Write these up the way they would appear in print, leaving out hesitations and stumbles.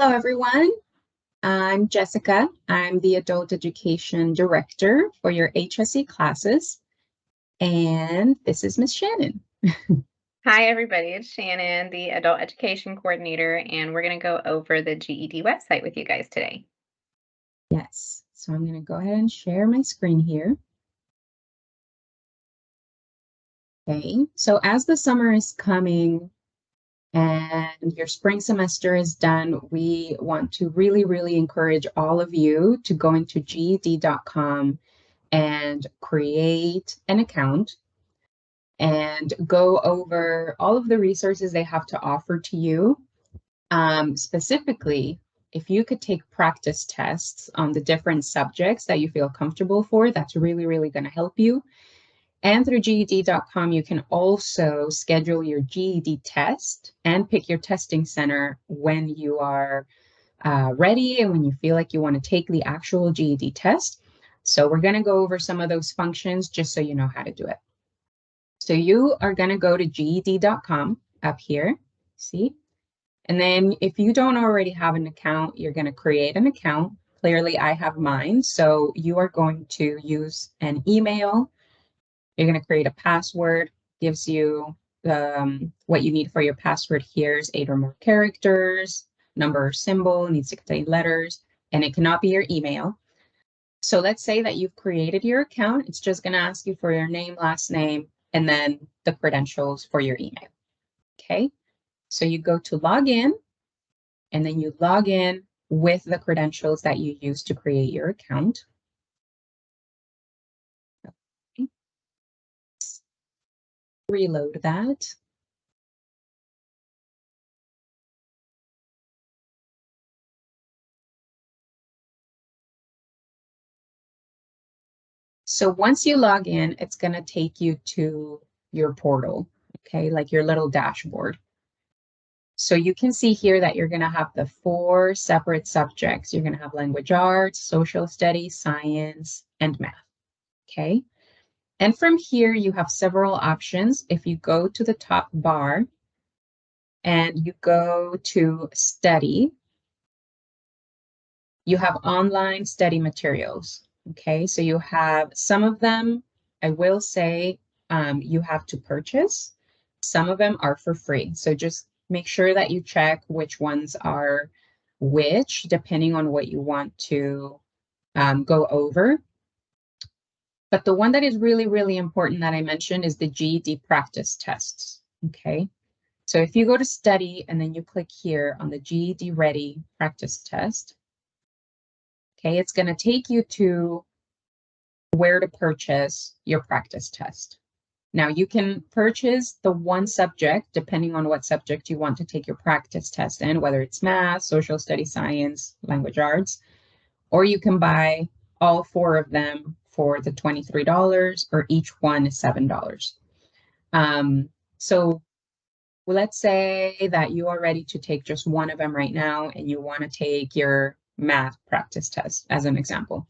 Hello, everyone. I'm Jessica. I'm the Adult Education Director for your HSE classes. And this is Miss Shannon. Hi, everybody. It's Shannon, the Adult Education Coordinator, and we're going to go over the GED website with you guys today. Yes, so I'm going to go ahead and share my screen here. Okay, so as the summer is coming and your spring semester is done, we want to really encourage all of you to go into GED.com and create an account and go over all of the resources they have to offer to you. Specifically, if you could take practice tests on the different subjects that you feel comfortable for, that's really going to help you. And through GED.com, you can also schedule your GED test and pick your testing center when you are ready and when you feel like you want to take the actual GED test. So we're going to go over some of those functions just so you know how to do it. So you are going to go to GED.com up here, see? And then if you don't already have an account, you're going to create an account. Clearly, I have mine. So you are going to use an email. You're going to create a password, gives you what you need for your password here is 8 or more characters, number or symbol, needs to contain letters, and it cannot be your email. So let's say that you've created your account. It's just going to ask you for your name, last name, and then the credentials for your email. Okay. So you go to log in, and then you log in with the credentials that you use to create your account. Okay. Reload that. So once you log in, it's going to take you to your portal, okay, like your little dashboard. So you can see here that you're going to have the 4 separate subjects. You're going to have language arts, social studies, science, and math, okay? And from here, you have several options. If you go to the top bar and you go to study, you have online study materials, okay? So you have some of them, I will say, you have to purchase. Some of them are for free. So just make sure that you check which ones are which, depending on what you want to go over. But the one that is really important that I mentioned is the GED practice tests, okay? So if you go to study and then you click here on the GED Ready practice test, okay, it's going to take you to where to purchase your practice test. Now you can purchase the one subject depending on what subject you want to take your practice test in, whether it's math, social studies, science, language arts, or you can buy all 4 of them for the $23, or each one is $7. So let's say that you are ready to take just one of them right now and you want to take your math practice test as an example.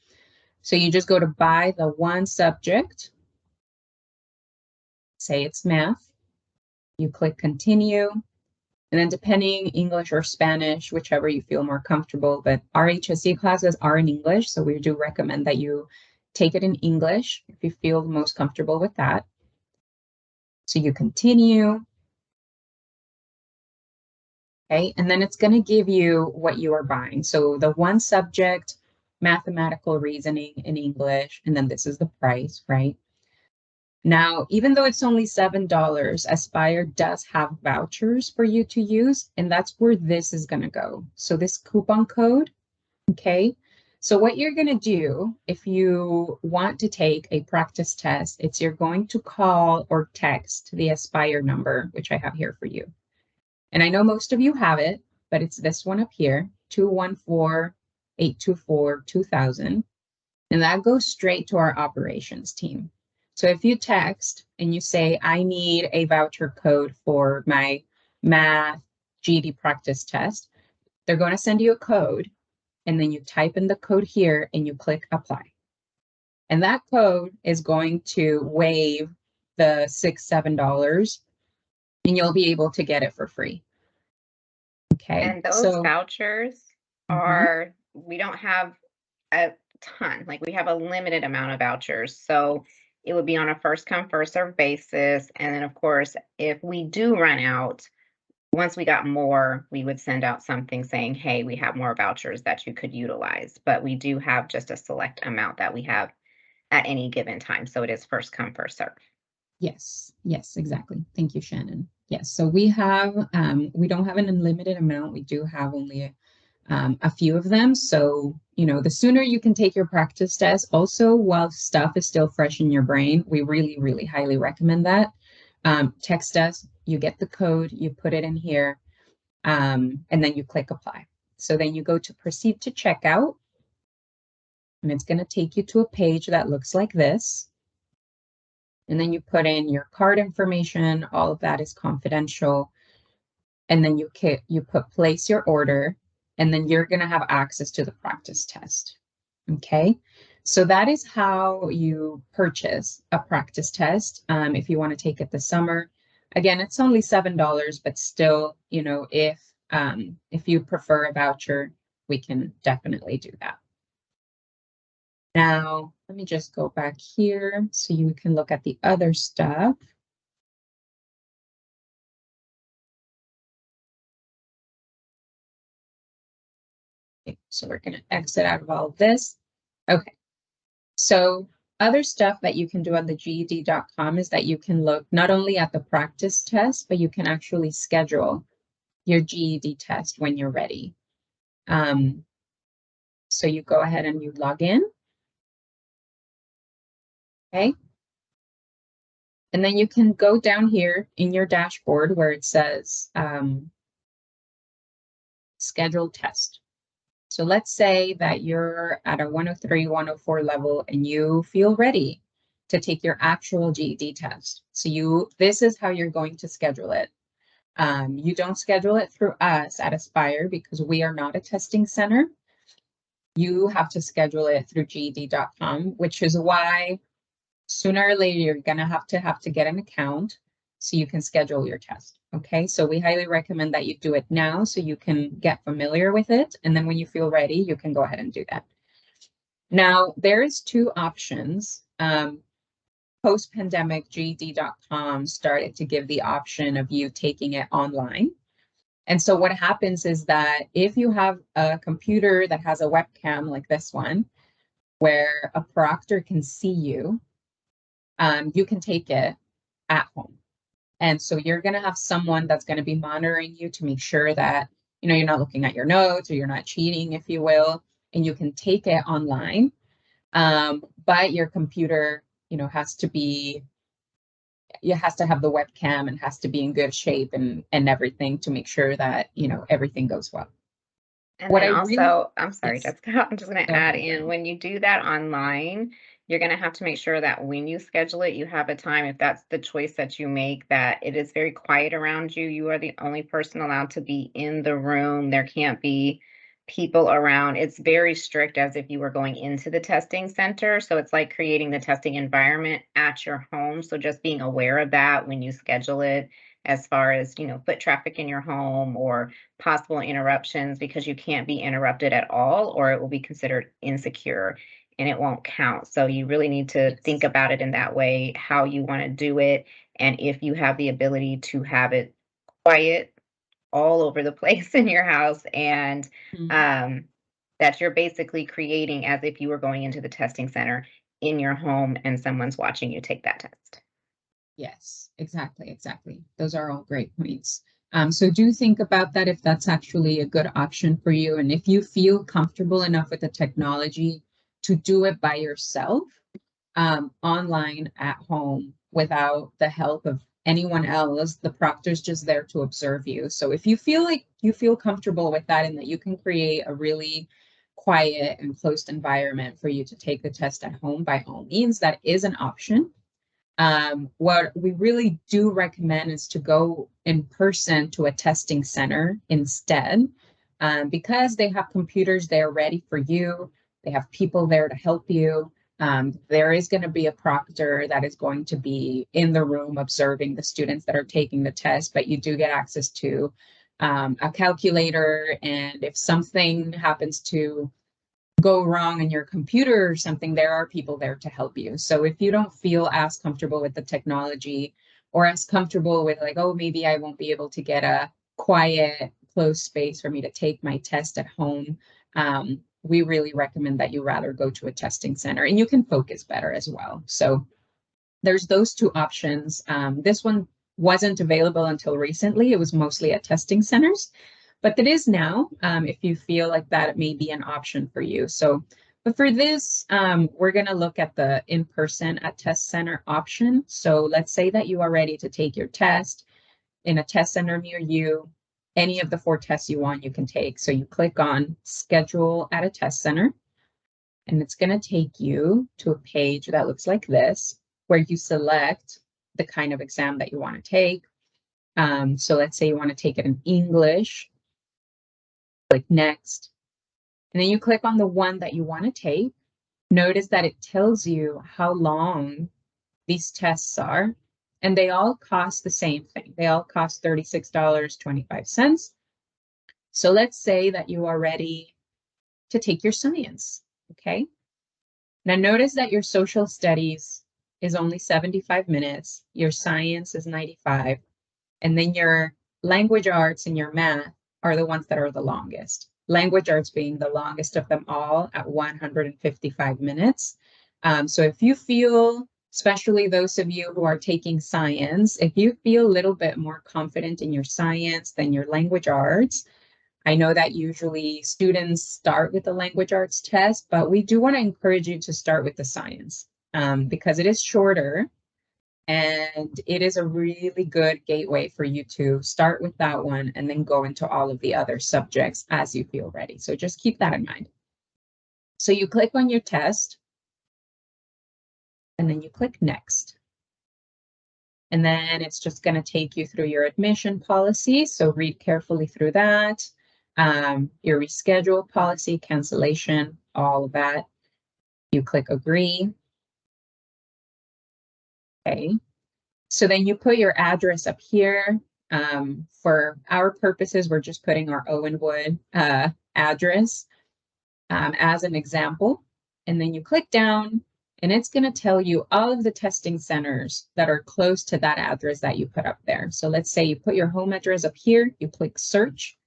So you just go to buy the one subject, say it's math, you click continue, and then depending English or Spanish, whichever you feel more comfortable, but our HSE classes are in English, so we do recommend that you take it in English if you feel most comfortable with that. So you continue. Okay, and then it's going to give you what you are buying. So the one subject, mathematical reasoning in English, and then this is the price, right? Now, even though it's only $7, Aspire does have vouchers for you to use, and that's where this is going to go. So this coupon code, okay? So what you're going to do if you want to take a practice test, it's you're going to call or text the Aspire number, which I have here for you. And I know most of you have it, but it's this one up here, 214-824-2000. And that goes straight to our operations team. So if you text and you say, I need a voucher code for my math GED practice test, they're going to send you a code. And then you type in the code here and you click apply. And that code is going to waive the $6, $7, and you'll be able to get it for free. Okay, And those so vouchers mhm, are, we don't have a ton, like we have a limited amount of vouchers. So it would be on a first come, first serve basis. And then, of course, if we do run out, once we got more, we would send out something saying, hey, we have more vouchers that you could utilize. But we do have just a select amount that we have at any given time. So it is first come, first serve. yes, yes, exactly. Thank you, Shannon. Yes, so we have, we don't have an unlimited amount. We do have only a few of them. So, the sooner you can take your practice test, also while stuff is still fresh in your brain, we really, really highly recommend that. Text us, you get the code, you put it in here, and then you click apply. So then you go to proceed to checkout, and it's going to take you to a page that looks like this. And then you put in your card information, all of that is confidential. And then you put place your order, and then you're going to have access to the practice test. Okay, so that is how you purchase a practice test. If you want to take it this summer, again, it's only $7, but still, if you prefer a voucher, we can definitely do that. Now, let me just go back here so you can look at the other stuff. Okay, so we're going to exit out of all of this. Okay. So other stuff that you can do on the GED.com is that you can look not only at the practice test, but you can actually schedule your GED test when you're ready. So you go ahead and you log in, okay? And then you can go down here in your dashboard where it says schedule test. So let's say that you're at a 103, 104 level and you feel ready to take your actual GED test. So this is how you're going to schedule it. You don't schedule it through us at Aspire because we are not a testing center. You have to schedule it through GED.com, which is why sooner or later you're going to have to get an account so you can schedule your test. Okay, so we highly recommend that you do it now so you can get familiar with it. And then when you feel ready, you can go ahead and do that. Now, there is two options. Post-pandemic, GED.com started to give the option of you taking it online. And so what happens is that if you have a computer that has a webcam like this one, where a proctor can see you, you can take it at home. And so you're going to have someone that's going to be monitoring you to make sure that, you're not looking at your notes or you're not cheating, if you will, and you can take it online. But your computer, has to have the webcam and has to be in good shape and everything to make sure that, everything goes well. And What then I really, also, I'm sorry, yes, Jessica, I'm just going to go add ahead. in, when you do that online, you're going to have to make sure that when you schedule it, you have a time, if that's the choice that you make, that it is very quiet around you. You are the only person allowed to be in the room. There can't be people around. It's very strict as if you were going into the testing center. So it's like creating the testing environment at your home. So just being aware of that when you schedule it, as far as, foot traffic in your home or possible interruptions, because you can't be interrupted at all or it will be considered insecure and it won't count. So you really need to think Yes. about it in that way, how you want to do it. And if you have the ability to have it quiet all over the place in your house, and Mhm. um, that you're basically creating as if you were going into the testing center in your home and someone's watching you take that test. Yes, exactly, exactly. Those are all great points. So do think about that if that's actually a good option for you. And if you feel comfortable enough with the technology to do it by yourself, online at home without the help of anyone else, the proctor's just there to observe you. So if you feel like you feel comfortable with that and that you can create a really quiet and closed environment for you to take the test at home, by all means, that is an option. What we really do recommend is to go in person to a testing center instead, because they have computers there ready for you. They have people there to help you. There is going to be a proctor that is going to be in the room observing the students that are taking the test, but you do get access to a calculator, and if something happens to go wrong in your computer or something, there are people there to help you. So if you don't feel as comfortable with the technology or as comfortable with like, oh, maybe I won't be able to get a quiet, closed space for me to take my test at home, we really recommend that you rather go to a testing center, and you can focus better as well. So there's those two options. This one wasn't available until recently. It was mostly at testing centers, but it is now, if you feel like that may be an option for you. So, but for this, we're going to look at the in-person at test center option. So let's say that you are ready to take your test in a test center near you. Any of the 4 tests you want, you can take. So you click on schedule at a test center, and it's going to take you to a page that looks like this, where you select the kind of exam that you want to take. So let's say you want to take it in English, click next, and then you click on the one that you want to take. Notice that it tells you how long these tests are, and they all cost the same thing. They all cost $36.25. So let's say that you are ready to take your science, okay? Now notice that your social studies is only 75 minutes, your science is 95, and then your language arts and your math are the ones that are the longest. Language arts being the longest of them all at 155 minutes. So if you feel, especially those of you who are taking science, if you feel a little bit more confident in your science than your language arts, I know that usually students start with the language arts test, but we do want to encourage you to start with the science because it is shorter and it is a really good gateway for you to start with that one and then go into all of the other subjects as you feel ready. So just keep that in mind. So you click on your test and then you click next. And then it's just going to take you through your admission policy. So read carefully through that. Your reschedule policy, cancellation, all of that. You click agree. Okay. So then you put your address up here. For our purposes, we're just putting our Owenwood address as an example. And then you click down and it's going to tell you all of the testing centers that are close to that address that you put up there. So let's say you put your home address up here, you click search.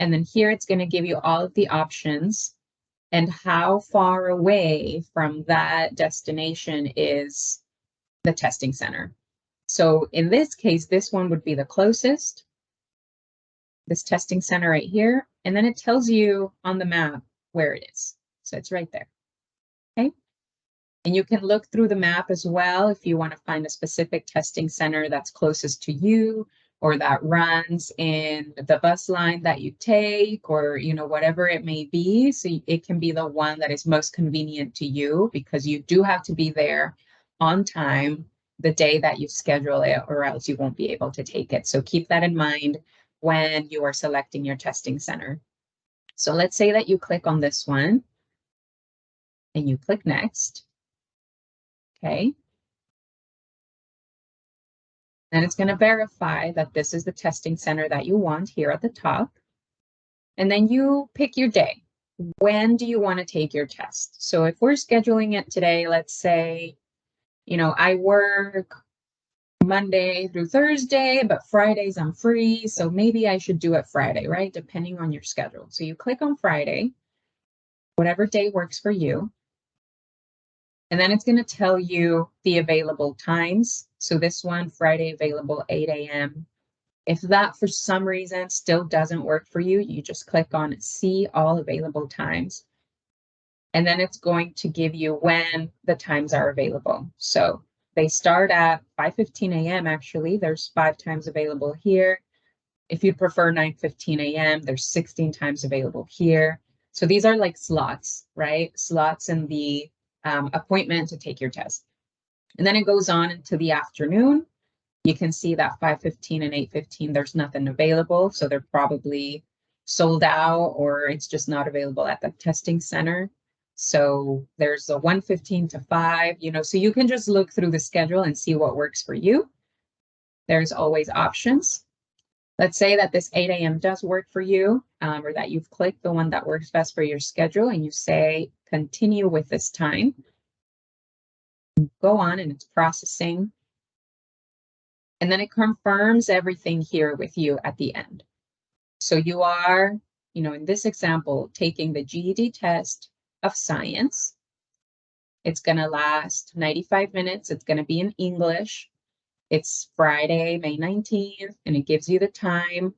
And then here it's going to give you all of the options and how far away from that destination is the testing center. So in this case, this one would be the closest, this testing center right here. And then it tells you on the map where it is. So it's right there. Okay. And you can look through the map as well if you want to find a specific testing center that's closest to you or that runs in the bus line that you take, or whatever it may be. So it can be the one that is most convenient to you, because you do have to be there on time the day that you schedule it, or else you won't be able to take it. So keep that in mind when you are selecting your testing center. So let's say that you click on this one and you click next. Okay. And it's going to verify that this is the testing center that you want here at the top. And then you pick your day. When do you want to take your test? So if we're scheduling it today, let's say, I work Monday through Thursday, but Fridays I'm free. So maybe I should do it Friday, right? Depending on your schedule. So you click on Friday, whatever day works for you. And then it's going to tell you the available times. So this one, Friday available 8 a.m. If that for some reason still doesn't work for you, you just click on see all available times. And then it's going to give you when the times are available. So they start at 5:15 a.m. Actually, there's 5 times available here. If you prefer 9:15 a.m., there's 16 times available here. So these are like slots, right? Slots in the appointment to take your test. And then it goes on into the afternoon. You can see that 5:15 and 8:15, there's nothing available. So they're probably sold out, or it's just not available at the testing center. So there's a 1:15 to 5, so you can just look through the schedule and see what works for you. There's always options. Let's say that this 8 a.m. does work for you, or that you've clicked the one that works best for your schedule, and you say, continue with this time. Go on, and it's processing. And then it confirms everything here with you at the end. So you are, in this example, taking the GED test of science. It's going to last 95 minutes. It's going to be in English. It's Friday, May 19th, and it gives you the time.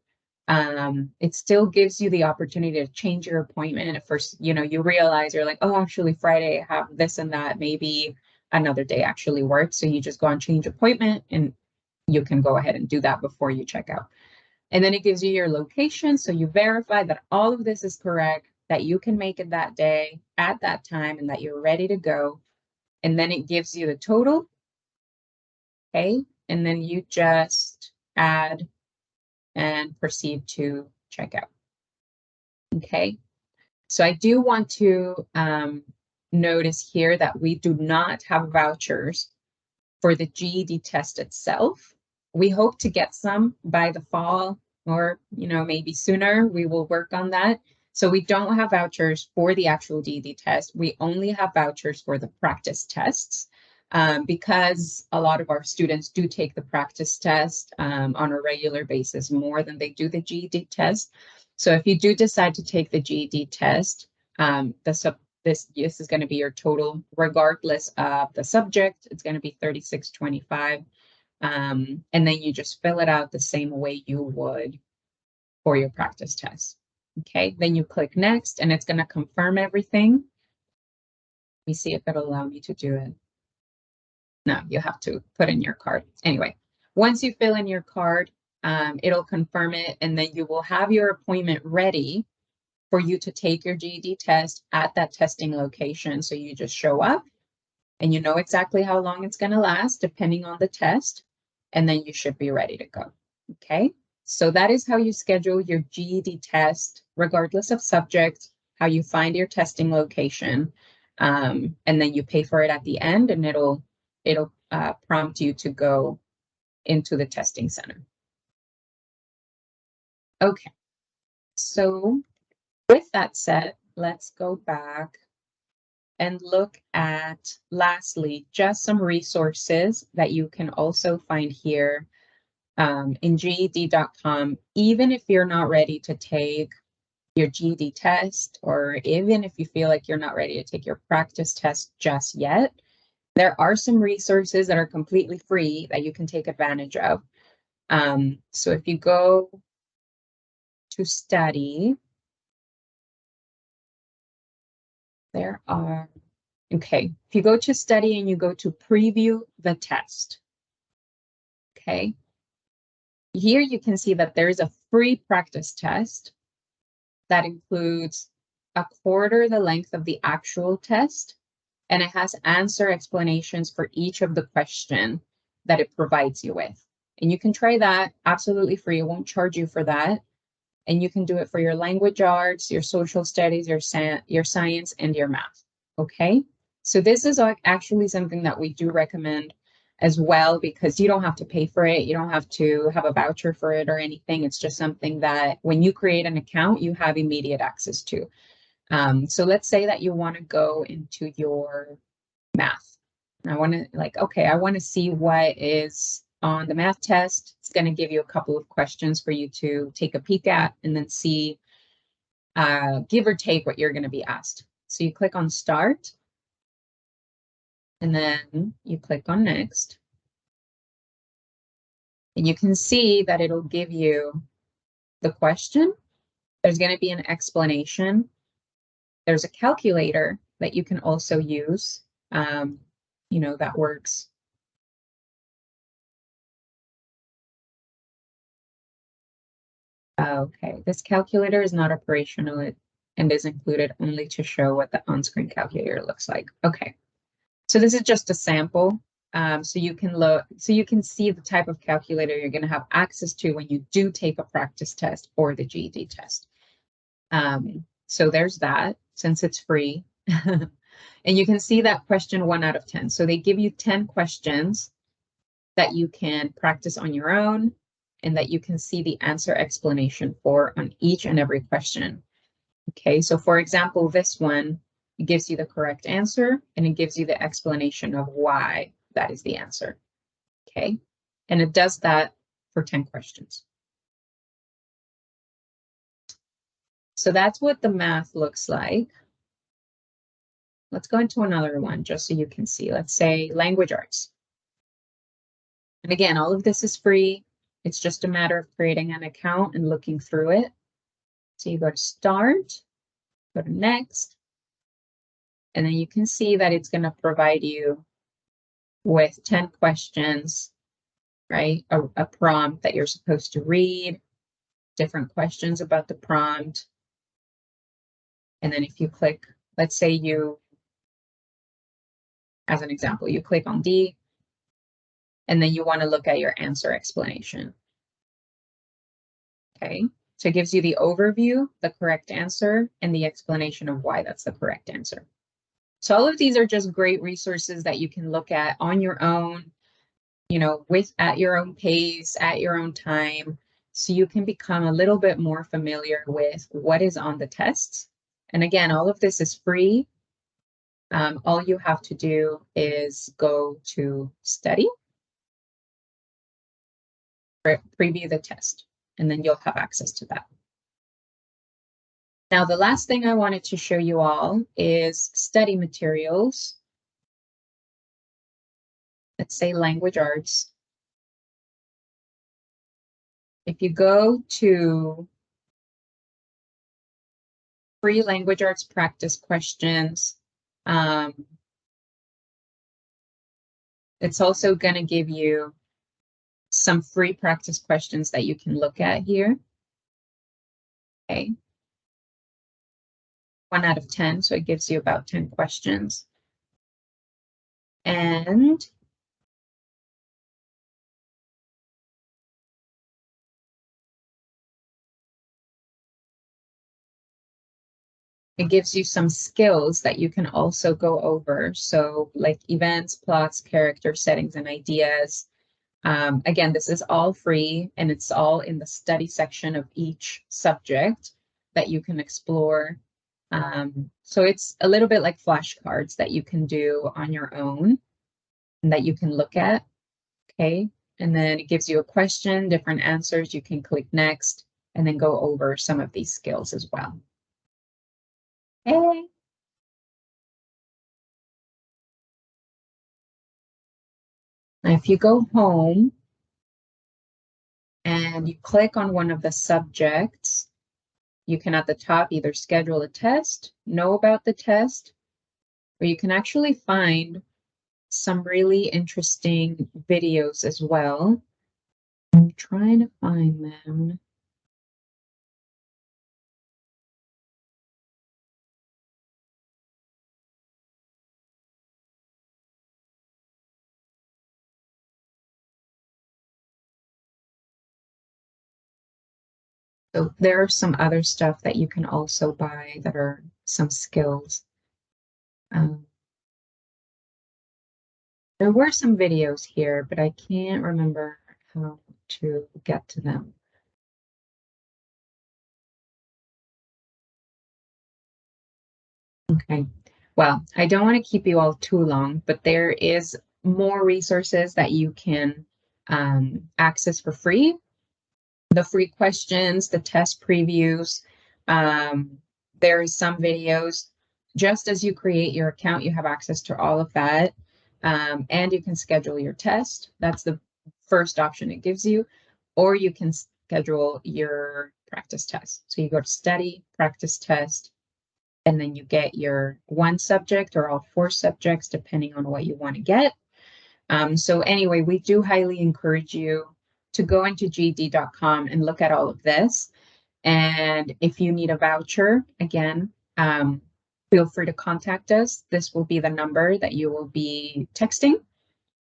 It still gives you the opportunity to change your appointment. At first, you realize you're like, oh, actually Friday I have this and that. Maybe another day actually works. So you just go on change appointment, and you can go ahead and do that before you check out. And then it gives you your location. So you verify that all of this is correct, that you can make it that day at that time, and that you're ready to go. And then it gives you the total. Okay. And then you just add and proceed to check out. Okay. So I do want to notice here that we do not have vouchers for the GED test itself. We hope to get some by the fall, or maybe sooner. We will work on that. So we don't have vouchers for the actual GED test. We only have vouchers for the practice tests, because a lot of our students do take the practice test on a regular basis more than they do the GED test. So if you do decide to take the GED test, this is going to be your total regardless of the subject. It's going to be $36.25. And then you just fill it out the same way you would for your practice test. Okay, then you click next, and it's going to confirm everything. Let me see if it'll allow me to do it. No, you have to put in your card. Anyway, once you fill in your card, it'll confirm it, and then you will have your appointment ready for you to take your GED test at that testing location. So you just show up, and you know exactly how long it's going to last depending on the test, and then you should be ready to go. Okay, so that is how you schedule your GED test regardless of subject, how you find your testing location, and then you pay for it at the end, and it'll prompt you to go into the testing center. Okay, so with that said, let's go back and look at, lastly, just some resources that you can also find here in GED.com, even if you're not ready to take your GED test, or even if you feel like you're not ready to take your practice test just yet. There are some resources that are completely free that you can take advantage of. So if you go to study, there are, okay, if you go to study and you go to preview the test, okay, here you can see that there's a free practice test that includes a quarter the length of the actual test, and it has answer explanations for each of the question that it provides you with. And you can try that absolutely free. It won't charge you for that. And you can do it for your language arts, your social studies, your science, and your math. Okay? So this is actually something that we do recommend as well, because you don't have to pay for it. You don't have to have a voucher for it or anything. It's just something that when you create an account, you have immediate access to. So let's say that you want to go into your math. I want to I want to see what is on the math test. It's going to give you a couple of questions for you to take a peek at, and then see, give or take, what you're going to be asked. So you click on start, and then you click on next. And you can see that it'll give you the question. There's going to be an explanation. There's a calculator that you can also use, that works. Okay, this calculator is not operational and is included only to show what the on-screen calculator looks like. Okay, so this is just a sample. So you can see the type of calculator you're going to have access to when you do take a practice test or the GED test. So there's that, since it's free. And you can see that question 1 out of 10. So they give you 10 questions that you can practice on your own. and that you can see the answer explanation for on each and every question. Okay, so for example, this one, it gives you the correct answer and it gives you the explanation of why that is the answer. Okay, and it does that for 10 questions. So that's what the math looks like. Let's go into another one just so you can see. Let's say language arts. And again, all of this is free. It's just a matter of creating an account and looking through it. So you go to start, go to next, and then you can see that it's going to provide you with 10 questions, right? A prompt that you're supposed to read, different questions about the prompt. And then if you click, let's say you, as an example, you click on D, and then you want to look at your answer explanation. Okay, so it gives you the overview, the correct answer, and the explanation of why that's the correct answer. So all of these are just great resources that you can look at on your own, you know, at your own pace, at your own time, so you can become a little bit more familiar with what is on the tests. And again, all of this is free. All you have to do is go to study, preview the test, and then you'll have access to that. Now, the last thing I wanted to show you all is study materials. Let's say language arts. If you go to free language arts practice questions, it's also going to give you some free practice questions that you can look at here. Okay. 1 out of 10, so it gives you about 10 questions. And it gives you some skills that you can also go over. So like events, plots, character settings, and ideas. Again, this is all free and it's all in the study section of each subject that you can explore. So it's a little bit like flashcards that you can do on your own and that you can look at. Okay. And then it gives you a question, different answers. You can click next and then go over some of these skills as well. Okay. Now, if you go home and you click on one of the subjects, you can at the top either schedule a test, know about the test, or you can actually find some really interesting videos as well. I'm trying to find them. So there are some other stuff that you can also buy that are some skills. There were some videos here, but I can't remember how to get to them. Okay, well, I don't want to keep you all too long, but there is more resources that you can access for free. The free questions, the test previews. There is some videos. Just as you create your account, you have access to all of that. And you can schedule your test. That's the first option it gives you. Or you can schedule your practice test. So you go to study, practice test, and then you get your 1 subject or all 4 subjects, depending on what you want to get. So anyway, we do highly encourage you to go into GED.com and look at all of this. And if you need a voucher, again, feel free to contact us. This will be the number that you will be texting.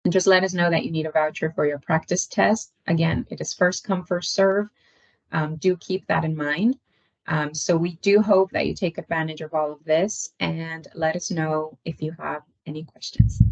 And just let us know that you need a voucher for your practice test. Again, it is first come, first serve. Do keep that in mind. So we do hope that you take advantage of all of this and let us know if you have any questions.